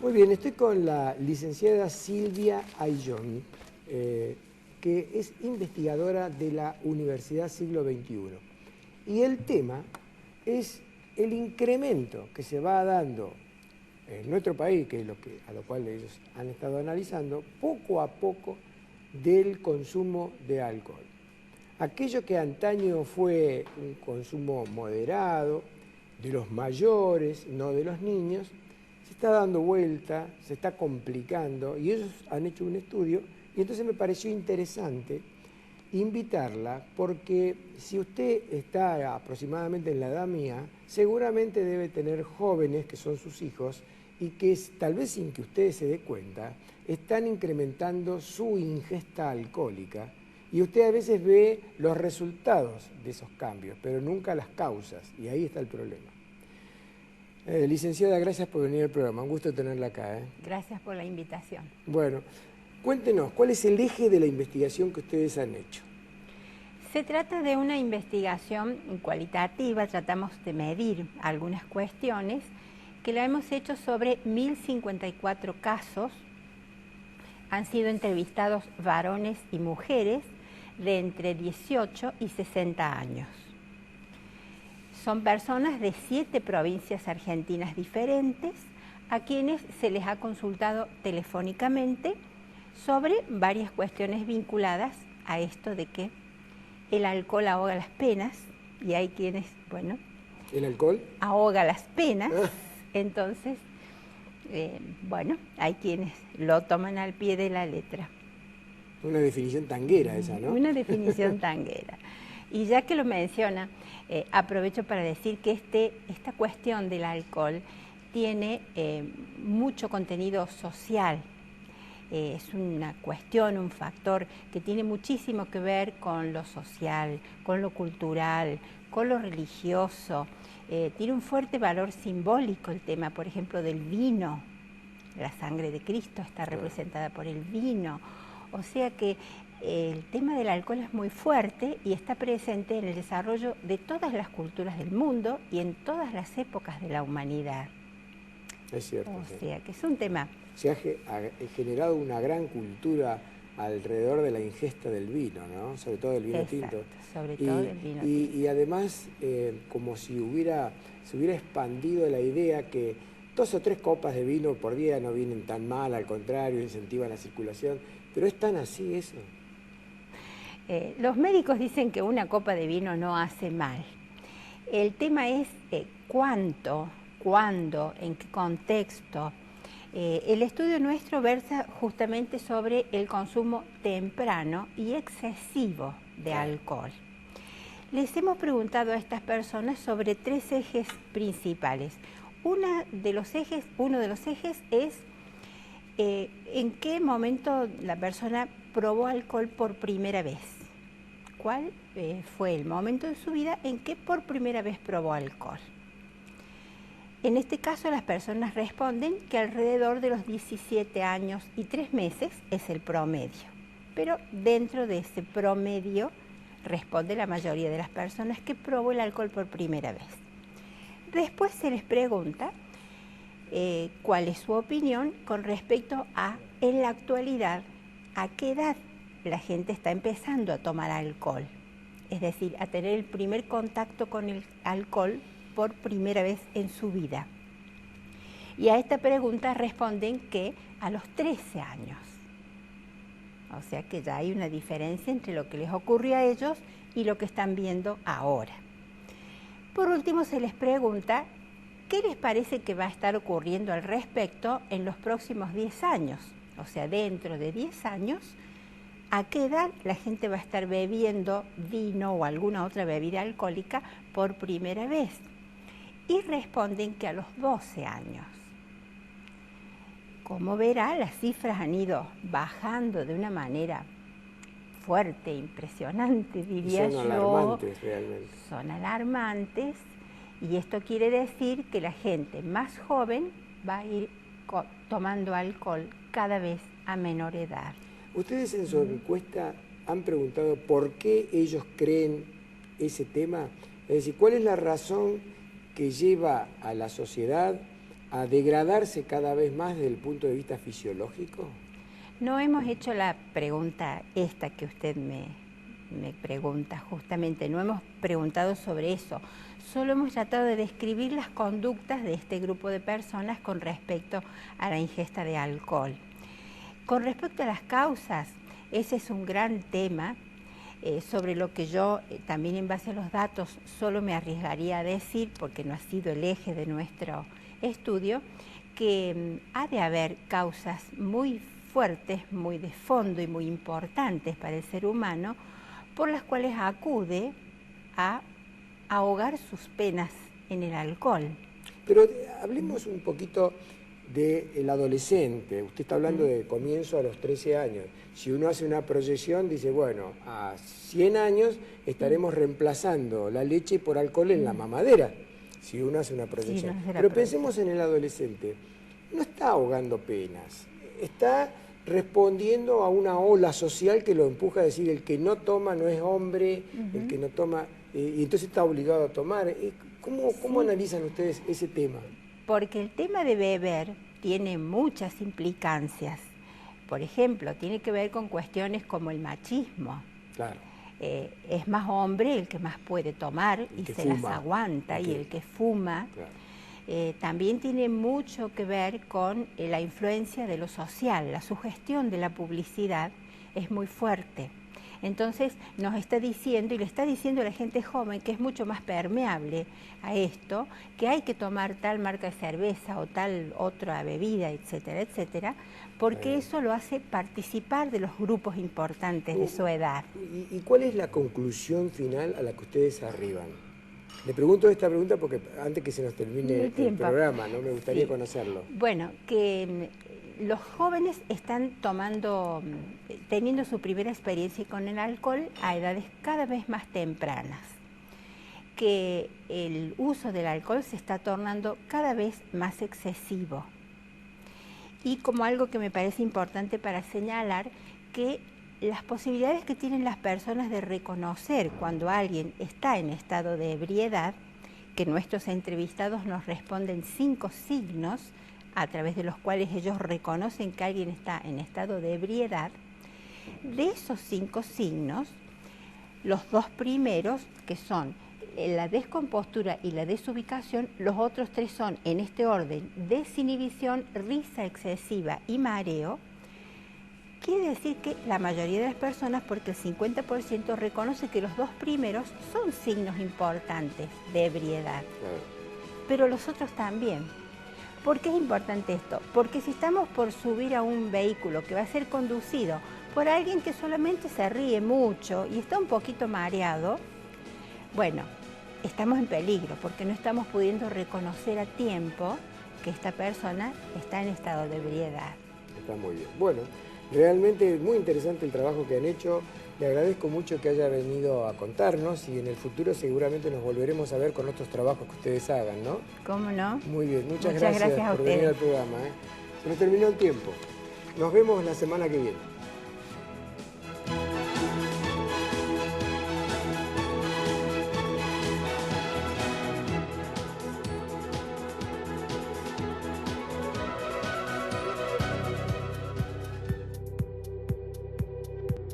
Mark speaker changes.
Speaker 1: Muy bien, estoy con la licenciada Silvia Ayllón, que es investigadora de la Universidad Siglo XXI. Y el tema es el incremento que se va dando en nuestro país, que es a lo cual ellos han estado analizando, poco a poco del consumo de alcohol. Aquello que antaño fue un consumo moderado, de los mayores, no de los niños, se está dando vuelta, se está complicando, y ellos han hecho un estudio, y entonces me pareció interesante invitarla, porque si usted está aproximadamente en la edad mía, seguramente debe tener jóvenes que son sus hijos, y que tal vez sin que usted se dé cuenta, están incrementando su ingesta alcohólica, y usted a veces ve los resultados de esos cambios, pero nunca las causas, y ahí está el problema. Licenciada, gracias por venir al programa, un gusto tenerla acá.
Speaker 2: Gracias por la invitación.
Speaker 1: Bueno, cuéntenos, ¿cuál es el eje de la investigación que ustedes han hecho?
Speaker 2: Se trata de una investigación cualitativa, tratamos de medir algunas cuestiones que la hemos hecho sobre 1054 casos. Han sido entrevistados varones y mujeres de entre 18 y 60 años. Son personas de 7 provincias argentinas diferentes a quienes se les ha consultado telefónicamente sobre varias cuestiones vinculadas a esto de que el alcohol ahoga las penas, y hay quienes, bueno...
Speaker 1: ¿El alcohol?
Speaker 2: Ahoga las penas, entonces, bueno, hay quienes lo toman al pie de la letra.
Speaker 1: Una definición tanguera esa, ¿no?
Speaker 2: Una definición tanguera. Y ya que lo menciona, aprovecho para decir que esta cuestión del alcohol tiene mucho contenido social. Es una cuestión, un factor que tiene muchísimo que ver con lo social, con lo cultural, con lo religioso. Tiene un fuerte valor simbólico el tema, por ejemplo, del vino. La sangre de Cristo está representada por el vino. O sea que el tema del alcohol es muy fuerte y está presente en el desarrollo de todas las culturas del mundo y en todas las épocas de la humanidad.
Speaker 1: Es cierto.
Speaker 2: O sea que es un tema...
Speaker 1: Se ha generado una gran cultura alrededor de la ingesta del vino, ¿no? Sobre todo del vino tinto.
Speaker 2: Sobre todo del vino tinto.
Speaker 1: Y además, como si se hubiera expandido la idea que 2 o 3 copas de vino por día no vienen tan mal, al contrario, incentivan la circulación. Pero es tan así eso.
Speaker 2: Los médicos dicen que una copa de vino no hace mal. El tema es cuánto, cuándo, en qué contexto. El estudio nuestro versa justamente sobre el consumo temprano y excesivo de alcohol. Les hemos preguntado a estas personas sobre 3 ejes principales. Uno de los ejes es en qué momento la persona probó alcohol por primera vez. ¿Cuál fue el momento de su vida en que por primera vez probó alcohol? En este caso, las personas responden que alrededor de los 17 años y 3 meses es el promedio. Pero dentro de ese promedio responde la mayoría de las personas que probó el alcohol por primera vez. Después se les pregunta cuál es su opinión con respecto a, en la actualidad, a qué edad la gente está empezando a tomar alcohol. Es decir, a tener el primer contacto con el alcohol por primera vez en su vida. Y a esta pregunta responden que a los 13 años. O sea que ya hay una diferencia entre lo que les ocurrió a ellos y lo que están viendo ahora. Por último, se les pregunta qué les parece que va a estar ocurriendo al respecto en los próximos 10 años. O sea, dentro de 10 años, ¿a qué edad la gente va a estar bebiendo vino o alguna otra bebida alcohólica por primera vez? Y responden que a los 12 años. Como verá, las cifras han ido bajando de una manera fuerte, impresionante, diría yo.
Speaker 1: Son alarmantes realmente.
Speaker 2: Son alarmantes, y esto quiere decir que la gente más joven va a ir tomando alcohol cada vez a menor edad.
Speaker 1: Ustedes en su encuesta han preguntado por qué ellos creen ese tema, es decir, ¿cuál es la razón que lleva a la sociedad a degradarse cada vez más desde el punto de vista fisiológico?
Speaker 2: No hemos hecho la pregunta esta que usted me pregunta justamente, no hemos preguntado sobre eso, solo hemos tratado de describir las conductas de este grupo de personas con respecto a la ingesta de alcohol. Con respecto a las causas, ese es un gran tema sobre lo que yo también en base a los datos solo me arriesgaría a decir, porque no ha sido el eje de nuestro estudio, que ha de haber causas muy fuertes, muy de fondo y muy importantes para el ser humano, por las cuales acude a ahogar sus penas en el alcohol.
Speaker 1: Pero hablemos un poquito del adolescente. Usted está hablando de comienzo a los 13 años. Si uno hace una proyección, dice, bueno, a 100 años estaremos reemplazando la leche por alcohol en la mamadera, si uno hace una proyección.
Speaker 2: Sí,
Speaker 1: pero pensemos en el adolescente. No está ahogando penas, está respondiendo a una ola social que lo empuja a decir el que no toma no es hombre, el que no toma, y entonces está obligado a tomar. ¿Cómo analizan ustedes ese tema?
Speaker 2: Porque el tema de beber tiene muchas implicancias. Por ejemplo, tiene que ver con cuestiones como el machismo.
Speaker 1: Claro.
Speaker 2: Es más hombre el que más puede tomar y se las aguanta, y el que fuma. Claro. También tiene mucho que ver con la influencia de lo social. La sugestión de la publicidad es muy fuerte. Entonces nos está diciendo, y le está diciendo a la gente joven que es mucho más permeable a esto, que hay que tomar tal marca de cerveza o tal otra bebida, etcétera, etcétera, porque eso lo hace participar de los grupos importantes de su edad.
Speaker 1: ¿Y cuál es la conclusión final a la que ustedes arriban? Le pregunto esta pregunta porque antes que se nos termine el programa, ¿no? Me gustaría conocerlo.
Speaker 2: Bueno, que los jóvenes están teniendo su primera experiencia con el alcohol a edades cada vez más tempranas, que el uso del alcohol se está tornando cada vez más excesivo. Y como algo que me parece importante para señalar, que las posibilidades que tienen las personas de reconocer cuando alguien está en estado de ebriedad, que nuestros entrevistados nos responden 5 signos a través de los cuales ellos reconocen que alguien está en estado de ebriedad. De esos 5 signos, los 2 primeros, que son la descompostura y la desubicación, los otros 3 son, en este orden, desinhibición, risa excesiva y mareo. Quiere decir que la mayoría de las personas, porque el 50% reconoce que los 2 primeros son signos importantes de ebriedad, pero los otros también. ¿Por qué es importante esto? Porque si estamos por subir a un vehículo que va a ser conducido por alguien que solamente se ríe mucho y está un poquito mareado, bueno, estamos en peligro porque no estamos pudiendo reconocer a tiempo que esta persona está en estado de ebriedad.
Speaker 1: Está muy bien. Bueno, realmente muy interesante el trabajo que han hecho. Le agradezco mucho que haya venido a contarnos y en el futuro seguramente nos volveremos a ver con otros trabajos que ustedes hagan, ¿no?
Speaker 2: ¿Cómo no?
Speaker 1: Muy bien, muchas gracias por venir al programa. Se nos terminó el tiempo. Nos vemos la semana que viene.